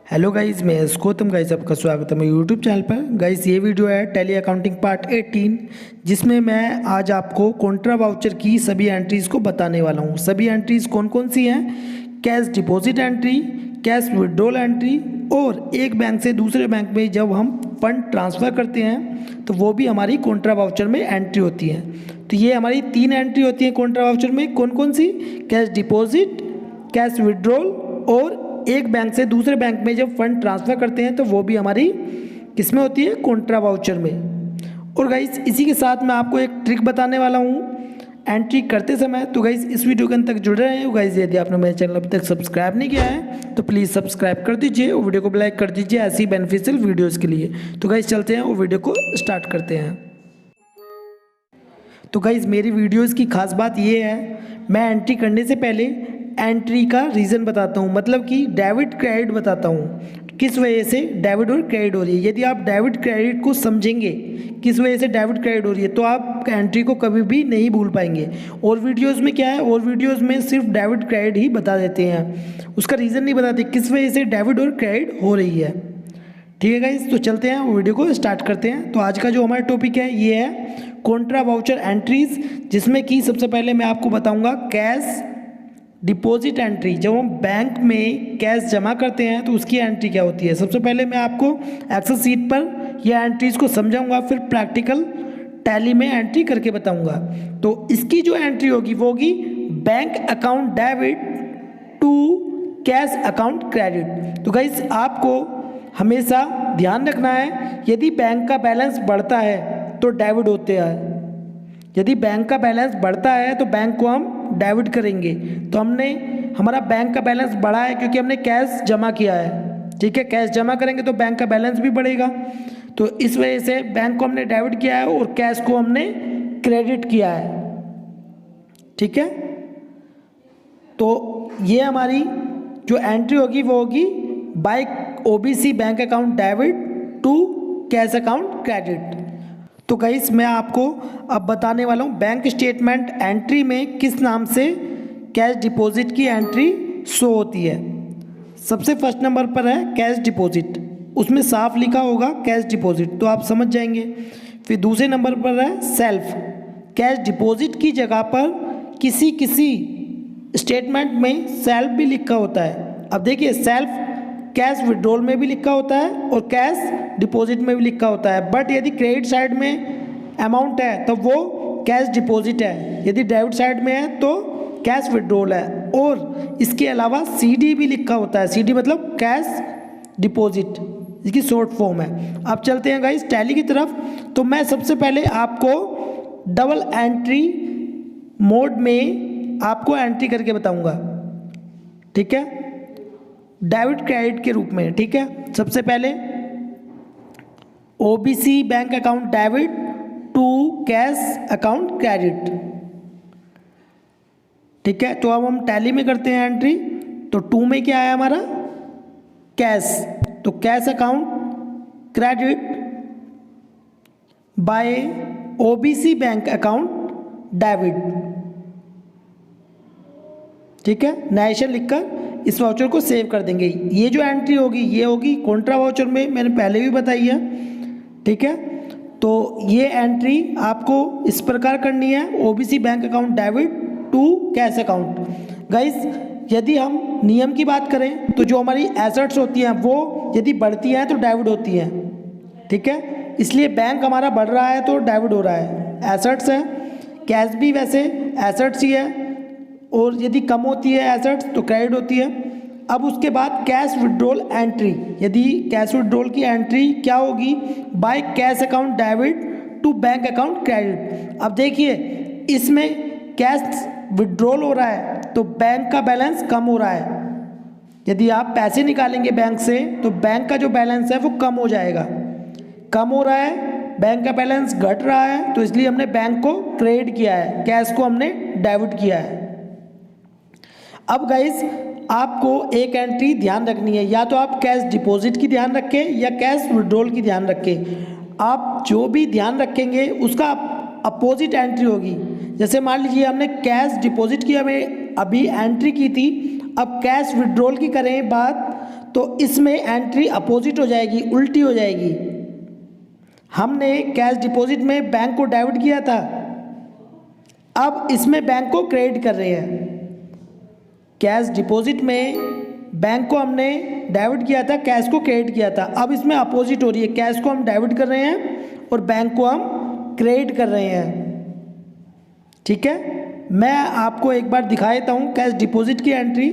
Hello guys, मैं Gautam. Guys आपका स्वागत है मेरे यूट्यूब चैनल पर। गाइस ये वीडियो है टैली अकाउंटिंग पार्ट 18, जिसमें मैं आज आपको कॉन्ट्रा वाउचर की सभी एंट्रीज़ को बताने वाला हूँ। सभी एंट्रीज़ कौन कौन सी हैं? Cash deposit entry, cash withdrawal entry और एक बैंक से दूसरे बैंक में जब हम फंड ट्रांसफ़र करते हैं तो वो भी हमारी कॉन्ट्रा वाउचर में एंट्री होती है। तो ये हमारी 3 एंट्री होती है कॉन्ट्रा वाउचर में। कौन कौन सी? कैश डिपॉजिट, कैश विड्रॉल और एक बैंक से दूसरे बैंक में जब फंड ट्रांसफ़र करते हैं तो वो भी हमारी किस में होती है? कॉन्ट्रा वाउचर में। और गाइस इसी के साथ मैं आपको एक ट्रिक बताने वाला हूँ एंट्री करते समय। तो गाइस इस वीडियो के अंत तक जुड़े रहें। गाइस यदि आपने मेरे चैनल अभी तक सब्सक्राइब नहीं किया है तो प्लीज़ सब्सक्राइब कर दीजिए और वीडियो को लाइक कर दीजिए ऐसी बेनिफिशियल वीडियोज़ के लिए। तो गाइस चलते हैं और वीडियो को स्टार्ट करते हैं। तो गाइस मेरी वीडियोज़ की खास बात ये है, मैं एंट्री करने से पहले एंट्री का रीज़न बताता हूँ, मतलब कि डेबिट क्रेडिट बताता हूँ किस वजह से डेबिट और क्रेडिट हो रही है। यदि आप डेबिट क्रेडिट को समझेंगे किस वजह से डेबिट क्रेडिट हो रही है तो आप एंट्री को कभी भी नहीं भूल पाएंगे। और वीडियोज़ में क्या है, और वीडियोज़ में सिर्फ डेबिट क्रेडिट ही बता देते हैं, उसका रीज़न नहीं बताते किस वजह से डेबिट और क्रेडिट हो रही है। ठीक है गाइस, तो चलते हैं वीडियो को स्टार्ट करते हैं। तो आज का जो हमारा टॉपिक है ये है कॉन्ट्रा वाउचर एंट्रीज, जिसमें कि सबसे पहले मैं आपको बताऊंगा कैश डिपॉजिट एंट्री। जब हम बैंक में कैश जमा करते हैं तो उसकी एंट्री क्या होती है। सबसे पहले मैं आपको एक्सेल सीट पर ये एंट्रीज को समझाऊंगा, फिर प्रैक्टिकल टैली में एंट्री करके बताऊंगा। तो इसकी जो एंट्री होगी वो होगी bank account debit to cash account credit. तो गाइस आपको हमेशा ध्यान रखना है, यदि बैंक का बैलेंस बढ़ता है तो डेबिट होते हैं। यदि बैंक का बैलेंस बढ़ता है तो बैंक को हम डेबिट करेंगे। तो हमारा बैंक का बैलेंस बढ़ा है क्योंकि हमने कैश जमा किया है। ठीक है, कैश जमा करेंगे तो बैंक का बैलेंस भी बढ़ेगा। तो इस वजह से बैंक को हमने डेबिट किया है और कैश को हमने क्रेडिट किया है। ठीक है, तो ये हमारी जो एंट्री होगी वो होगी by OBC bank account debit to cash account credit. तो गाइस मैं आपको अब बताने वाला हूँ बैंक स्टेटमेंट एंट्री में किस नाम से कैश डिपॉजिट की एंट्री शो होती है। सबसे फर्स्ट नंबर पर है कैश डिपॉजिट, उसमें साफ लिखा होगा कैश डिपॉजिट, तो आप समझ जाएंगे। फिर दूसरे नंबर पर है सेल्फ। कैश डिपॉजिट की जगह पर किसी स्टेटमेंट में सेल्फ भी लिखा होता है। अब देखिए सेल्फ कैश विड्रॉल में भी लिखा होता है और कैश डिपॉजिट में भी लिखा होता है, बट यदि क्रेडिट साइड में अमाउंट है तो वो कैश डिपॉजिट है, यदि डेबिट साइड में है तो कैश विड्रॉल है। और इसके अलावा सीडी भी लिखा होता है, सीडी मतलब कैश डिपॉजिट, इसकी शॉर्ट फॉर्म है। अब चलते हैं गाइस टैली की तरफ। तो मैं सबसे पहले आपको डबल एंट्री मोड में आपको एंट्री करके बताऊंगा। ठीक है, डेबिट क्रेडिट के रूप में। ठीक है, सबसे पहले OBC bank account debit to cash account credit. ठीक है, तो अब हम टैली में करते हैं एंट्री। तो 2 में क्या है हमारा? कैश, तो cash account credit by OBC bank account debit. ठीक है, नैशन लिखकर इस वाउचर को सेव कर देंगे। ये जो एंट्री होगी ये होगी कॉन्ट्रा वाउचर में, मैंने पहले भी बताई है। ठीक है, तो ये एंट्री आपको इस प्रकार करनी है, OBC bank account debit to cash account. Guys यदि हम नियम की बात करें तो जो हमारी एसेट्स होती हैं वो यदि बढ़ती हैं तो डेबिट होती हैं। ठीक है, इसलिए बैंक हमारा बढ़ रहा है तो डेबिट हो रहा है, एसेट्स है। कैश भी वैसे एसेट्स ही है, और यदि कम होती है एसेट्स तो क्रेडिट होती है। अब उसके बाद कैश विड्रॉल एंट्री, यदि कैश विड्रॉल की एंट्री क्या होगी? By cash account debit to bank account credit. अब देखिए इसमें कैश विड्रॉल हो रहा है तो बैंक का बैलेंस कम हो रहा है। यदि आप पैसे निकालेंगे बैंक से तो बैंक का जो बैलेंस है वो कम हो जाएगा, कम हो रहा है, बैंक का बैलेंस घट रहा है, तो इसलिए हमने बैंक को क्रेडिट किया है, कैश को हमने डेबिट किया है। अब गाइस आपको एक एंट्री ध्यान रखनी है, या तो आप कैश डिपॉजिट की ध्यान रखें या कैश विड्रॉल की ध्यान रखें। आप जो भी ध्यान रखेंगे उसका अपोजिट एंट्री होगी। जैसे मान लीजिए हमने कैश डिपॉजिट की हमें अभी एंट्री की थी, अब कैश विड्रॉल की करें बात तो इसमें एंट्री अपोजिट हो जाएगी, उल्टी हो जाएगी। हमने कैश डिपॉजिट में बैंक को डेबिट किया था, अब इसमें बैंक को क्रेडिट कर रहे हैं। कैश डिपॉजिट में बैंक को हमने डेबिट किया था, कैश को क्रेडिट किया था, अब इसमें अपोजिट हो रही है, कैश को हम डेबिट कर रहे हैं और बैंक को हम क्रेडिट कर रहे हैं। ठीक है, मैं आपको एक बार दिखा देता हूँ कैश डिपॉजिट की एंट्री।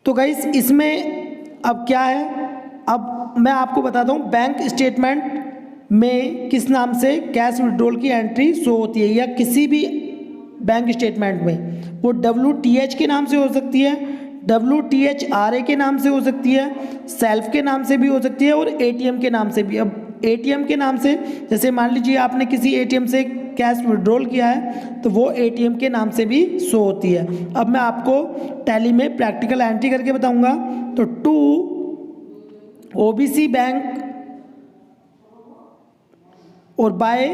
तो गाइस इसमें अब क्या है, अब मैं आपको बताता हूँ बैंक स्टेटमेंट में किस नाम से कैश विड्रॉल की एंट्री शो होती है, या किसी भी बैंक स्टेटमेंट में वो WTH के नाम से हो सकती है, WTHRA के नाम से हो सकती है, सेल्फ के नाम से भी हो सकती है और ATM के नाम से भी। अब ATM के नाम से, जैसे मान लीजिए आपने किसी ATM से कैश विड्रॉल किया है तो वो ATM के नाम से भी शो होती है। अब मैं आपको टैली में प्रैक्टिकल एंट्री करके बताऊंगा। तो टू OBC बैंक और बाय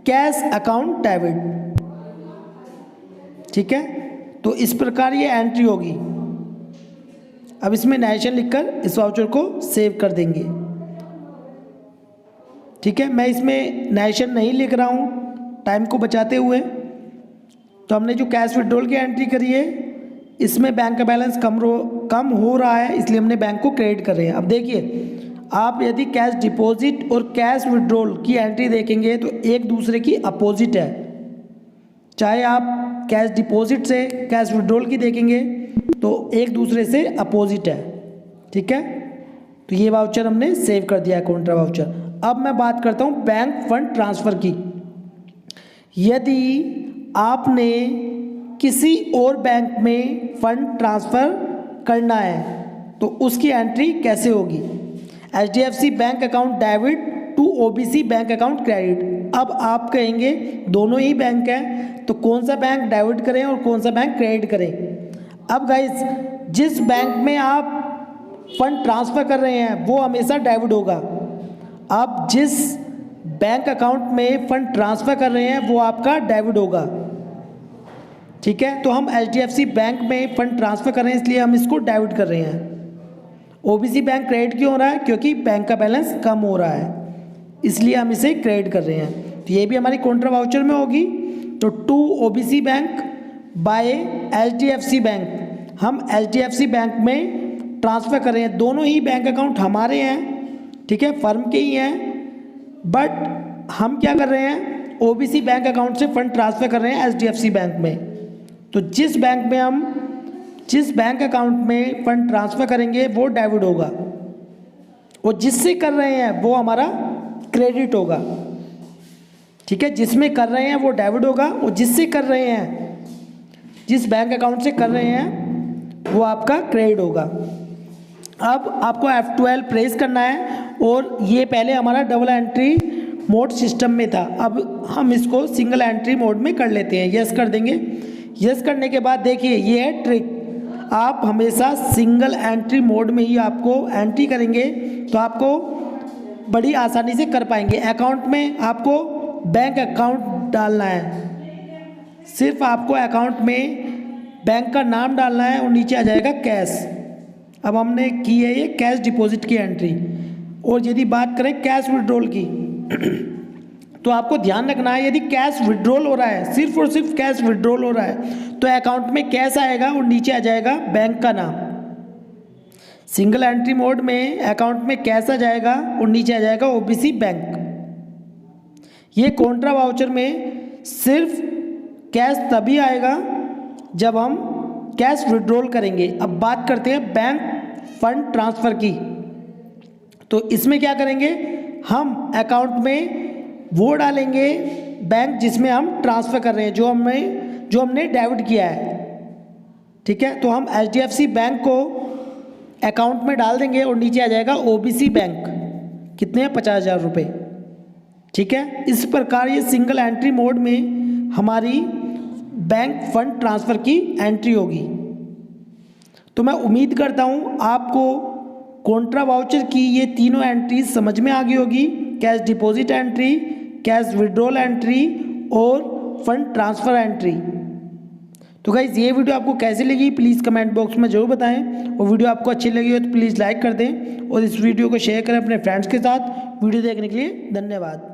कैश अकाउंट डेबिट। ठीक है, तो इस प्रकार ये एंट्री होगी। अब इसमें नेशन लिखकर इस वाउचर को सेव कर देंगे। ठीक है, मैं इसमें नेशन नहीं लिख रहा हूँ टाइम को बचाते हुए। तो हमने जो कैश विड्रॉल की एंट्री करी है इसमें बैंक का बैलेंस कम हो रहा है, इसलिए हमने बैंक को क्रेडिट कर रहे हैं। अब देखिए, आप यदि कैश डिपॉजिट और कैश विड्रॉल की एंट्री देखेंगे तो एक दूसरे की अपोजिट है। चाहे आप कैश डिपॉजिट से कैश विड्रॉल की देखेंगे तो एक दूसरे से अपोजिट है। ठीक है, तो ये वाउचर हमने सेव कर दिया है, कॉन्ट्रा वाउचर। अब मैं बात करता हूँ बैंक फंड ट्रांसफ़र की। यदि आपने किसी और बैंक में फंड ट्रांसफ़र करना है तो उसकी एंट्री कैसे होगी? HDFC bank account debit to OBC bank account credit. अब आप कहेंगे दोनों ही बैंक हैं तो कौन सा बैंक डेबिट करें और कौन सा बैंक क्रेडिट करें? अब गाइस, जिस बैंक में आप फंड ट्रांसफ़र कर रहे हैं वो हमेशा डेबिट होगा। आप जिस बैंक अकाउंट में फंड ट्रांसफ़र कर रहे हैं वो आपका डेबिट होगा। ठीक है, तो हम HDFC बैंक में फंड ट्रांसफ़र कर रहे हैं इसलिए हम इसको डेबिट कर रहे हैं। OBC बैंक क्रेडिट क्यों हो रहा है? क्योंकि बैंक का बैलेंस कम हो रहा है, इसलिए हम इसे क्रेडिट कर रहे हैं। तो ये भी हमारी कॉन्ट्रा वाउचर में होगी। तो to OBC bank by HDFC bank, हम HDFC बैंक में ट्रांसफ़र कर रहे हैं। दोनों ही बैंक अकाउंट हमारे हैं, ठीक है, फर्म के ही हैं, बट हम क्या कर रहे हैं, OBC बैंक अकाउंट से फंड ट्रांसफ़र कर रहे हैं HDFC बैंक में। तो जिस बैंक अकाउंट में फंड ट्रांसफ़र करेंगे वो डेबिट होगा और जिससे कर रहे हैं वो हमारा क्रेडिट होगा। ठीक है, जिसमें कर रहे हैं वो डेबिट होगा और जिससे कर रहे हैं, जिस बैंक अकाउंट से कर रहे हैं वो आपका क्रेडिट होगा। अब आपको F12 प्रेस करना है और ये पहले हमारा डबल एंट्री मोड सिस्टम में था, अब हम इसको सिंगल एंट्री मोड में कर लेते हैं। यस कर देंगे। यस करने के बाद देखिए ये है ट्रिक, आप हमेशा सिंगल एंट्री मोड में ही आपको एंट्री करेंगे तो आपको बड़ी आसानी से कर पाएंगे। अकाउंट में आपको बैंक अकाउंट डालना है, सिर्फ आपको अकाउंट में बैंक का नाम डालना है और नीचे आ जाएगा कैश। अब हमने की है ये कैश डिपॉजिट की एंट्री। और यदि बात करें कैश विड्रॉल की तो आपको ध्यान रखना है, यदि कैश विड्रॉल हो रहा है, सिर्फ और सिर्फ कैश विड्रॉल हो रहा है तो अकाउंट में कैश आएगा और नीचे आ जाएगा बैंक का नाम। सिंगल एंट्री मोड में अकाउंट में कैश आ जाएगा और नीचे आ जाएगा OBC बैंक। ये कॉन्ट्रा वाउचर में सिर्फ कैश तभी आएगा जब हम कैश विड्रॉल करेंगे। अब बात करते हैं बैंक फंड ट्रांसफ़र की। तो इसमें क्या करेंगे, हम अकाउंट में वो डालेंगे बैंक जिसमें हम ट्रांसफ़र कर रहे हैं, जो हमने डेबिट किया है। ठीक है, तो हम HDFC बैंक को अकाउंट में डाल देंगे और नीचे आ जाएगा OBC बैंक, कितने हैं, 50,000 रुपये। ठीक है, इस प्रकार ये सिंगल एंट्री मोड में हमारी बैंक फंड ट्रांसफ़र की एंट्री होगी। तो मैं उम्मीद करता हूँ आपको कॉन्ट्रा वाउचर की ये तीनों एंट्रीज समझ में आ गई होगी, cash deposit entry, cash withdrawal entry और फंड ट्रांसफ़र एंट्री। तो गाइज़ ये वीडियो आपको कैसी लगी प्लीज़ कमेंट बॉक्स में ज़रूर बताएं, और वीडियो आपको अच्छी लगी हो तो प्लीज़ लाइक कर दें और इस वीडियो को शेयर करें अपने फ्रेंड्स के साथ। वीडियो देखने के लिए धन्यवाद।